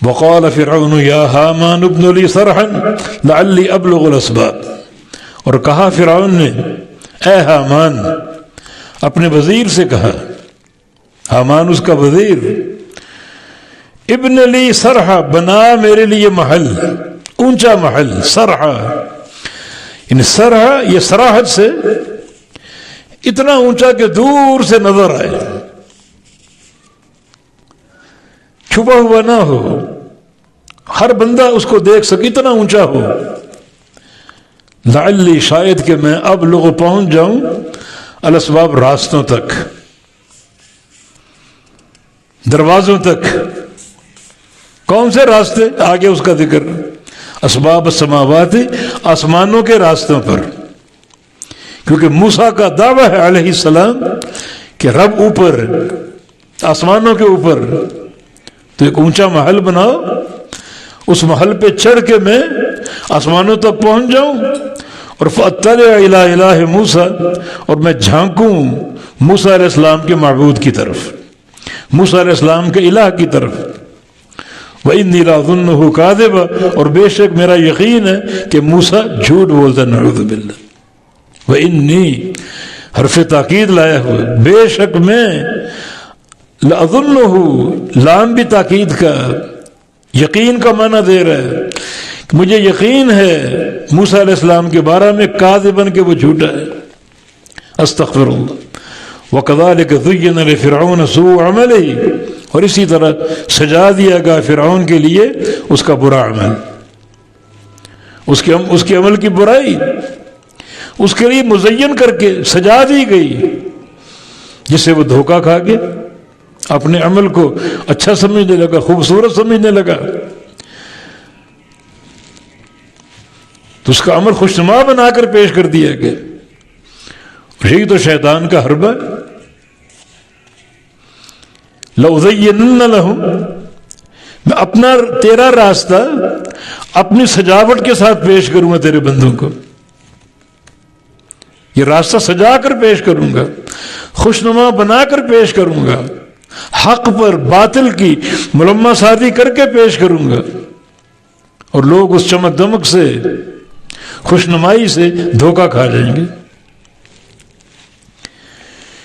وقال فرعون یا حامان ابن لی صرحا لعلی ابلغ الاسباب، اور کہا فرعون نے، اے حامان، اپنے وزیر سے کہا، حامان اس کا وزیر، ابن لی صرحا، بنا میرے لیے محل، اونچا محل، صرحا یعنی صرحا یہ صراحت سے اتنا اونچا کہ دور سے نظر آئے، چھپا ہوا نہ ہو، ہر بندہ اس کو دیکھ سکے، اتنا اونچا ہو، لعلی شاید کہ میں اب لوگ پہنچ جاؤں الاسباب راستوں تک، دروازوں تک۔ کون سے راستے؟ آگے اس کا ذکر، اسباب السماوات، آسمانوں کے راستوں پر، کیونکہ موسیٰ کا دعویٰ ہے علیہ السلام کہ رب اوپر، آسمانوں کے اوپر، تو ایک اونچا محل بناؤ، اس محل پہ چڑھ کے میں آسمانوں تک پہنچ جاؤں، اور فاطلع الی الہ موسیٰ، اور میں جھانکوں موسیٰ علیہ السلام کے معبود کی طرف، موسیٰ علیہ السلام کے الہ کی طرف۔ وَإِنِّي لَأَظُنُّهُ كَاذِبًا، اور بے شک میرا یقین ہے کہ موسیٰ جھوٹ بولتا، نعوذ باللہ۔ وَإِنِّي حرف تاکید لایا ہوا، بے شک میں، لَأَظُنُّهُ لام بھی تاکید کا، یقین کا معنی دے رہا ہے کہ مجھے یقین ہے موسیٰ علیہ السلام کے بارے میں، کاذباً کہ وہ جھوٹا ہے، استغفر اللہ۔ وَكَذَلِكَ زُيِّنَ لِفِرْعَوْنَ سُوءُ عَمَلِهِ، اور اسی طرح سجا دیا گیا فرعون کے لیے اس کا برا عمل، اس کے عمل کی برائی اس کے لیے مزین کر کے سجا دی گئی، جس سے وہ دھوکہ کھا کے اپنے عمل کو اچھا سمجھنے لگا، خوبصورت سمجھنے لگا، تو اس کا عمل خوشنما بنا کر پیش کر دیا گیا۔ یہی تو شیطان کا حربہ، لَأُزَيِّنَنَّ لَهُمْ، میں اپنا تیرا راستہ اپنی سجاوٹ کے ساتھ پیش کروں گا تیرے بندوں کو، یہ راستہ سجا کر پیش کروں گا، خوشنما بنا کر پیش کروں گا، حق پر باطل کی ملمہ سازی کر کے پیش کروں گا، اور لوگ اس چمک دمک سے، خوشنمائی سے دھوکہ کھا جائیں گے۔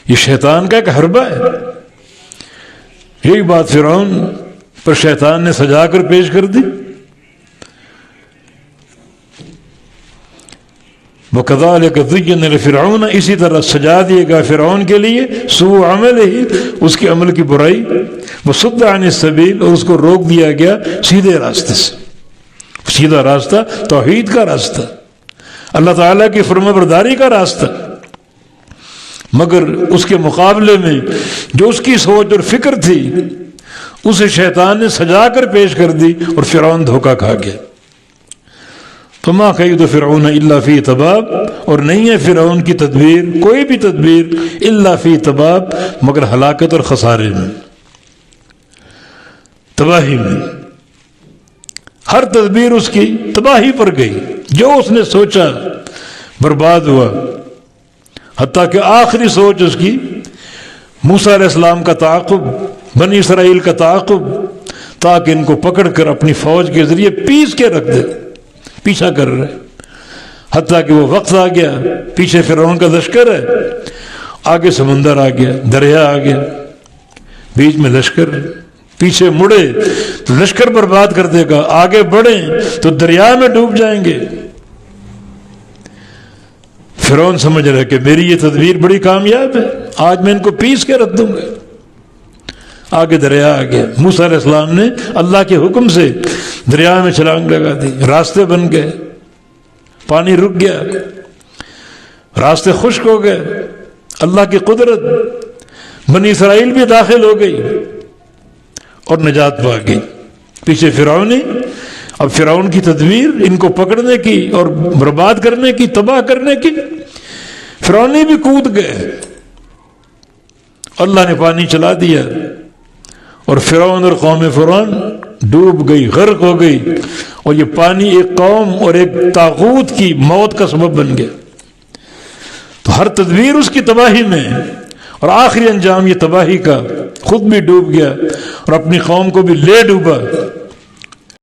یہ شیطان کا ایک حربہ ہے۔ یہی بات فرعون پر شیطان نے سجا کر پیش کر دی۔ وَكَذَلِكَ زُيِّنَ لِفِرْعَوْنَ، اسی طرح سجا دیے گا فرعون کے لیے سوء عملہ، اس کے عمل کی برائی، وَصُدَّ عَنِ السَّبِيلِ، اور اس کو روک دیا گیا سیدھے راستے سے۔ سیدھا راستہ توحید کا راستہ، اللہ تعالیٰ کی فرمانبرداری کا راستہ، مگر اس کے مقابلے میں جو اس کی سوچ اور فکر تھی اسے شیطان نے سجا کر پیش کر دی، اور فرعون دھوکہ کھا گیا۔ فما کید فرعون الا فی تباب، اور نہیں ہے فرعون کی تدبیر، کوئی بھی تدبیر، الا فی تباب، مگر ہلاکت اور خسارے میں، تباہی میں۔ ہر تدبیر اس کی تباہی پر گئی، جو اس نے سوچا برباد ہوا، حتیٰ کہ آخری سوچ اس کی موسیٰ علیہ السلام کا تعاقب، بنی اسرائیل کا تعاقب، تاکہ ان کو پکڑ کر اپنی فوج کے ذریعے پیس کے رکھ دے، پیچھا کر رہے، حتیٰ کہ وہ وقت آ گیا، پیچھے فرعون کا لشکر ہے، آگے سمندر آ گیا، دریا آ گیا، بیچ میں لشکر، پیچھے مڑے تو لشکر برباد کر دے گا، آگے بڑھیں تو دریا میں ڈوب جائیں گے۔ فرعون سمجھ رہا ہے کہ میری یہ تدبیر بڑی کامیاب ہے، آج میں ان کو پیس کے رکھ دوں گا۔ آگے دریا آ گیا، موسیٰ علیہ السلام نے اللہ کے حکم سے دریا میں چھلانگ لگا دی، راستے بن گئے، پانی رک گیا، راستے خشک ہو گئے، اللہ کی قدرت، بنی اسرائیل بھی داخل ہو گئی اور نجات پا گئی۔ پیچھے فرعونی، اب فرعون کی تدبیر ان کو پکڑنے کی اور برباد کرنے کی، تباہ کرنے کی، فرعونی بھی کود گئے، اللہ نے پانی چلا دیا اور فرعون اور قوم فرعون ڈوب گئی، غرق ہو گئی، اور یہ پانی ایک قوم اور ایک طاغوت کی موت کا سبب بن گیا۔ تو ہر تدبیر اس کی تباہی میں، اور آخری انجام یہ تباہی کا، خود بھی ڈوب گیا اور اپنی قوم کو بھی لے ڈوبا۔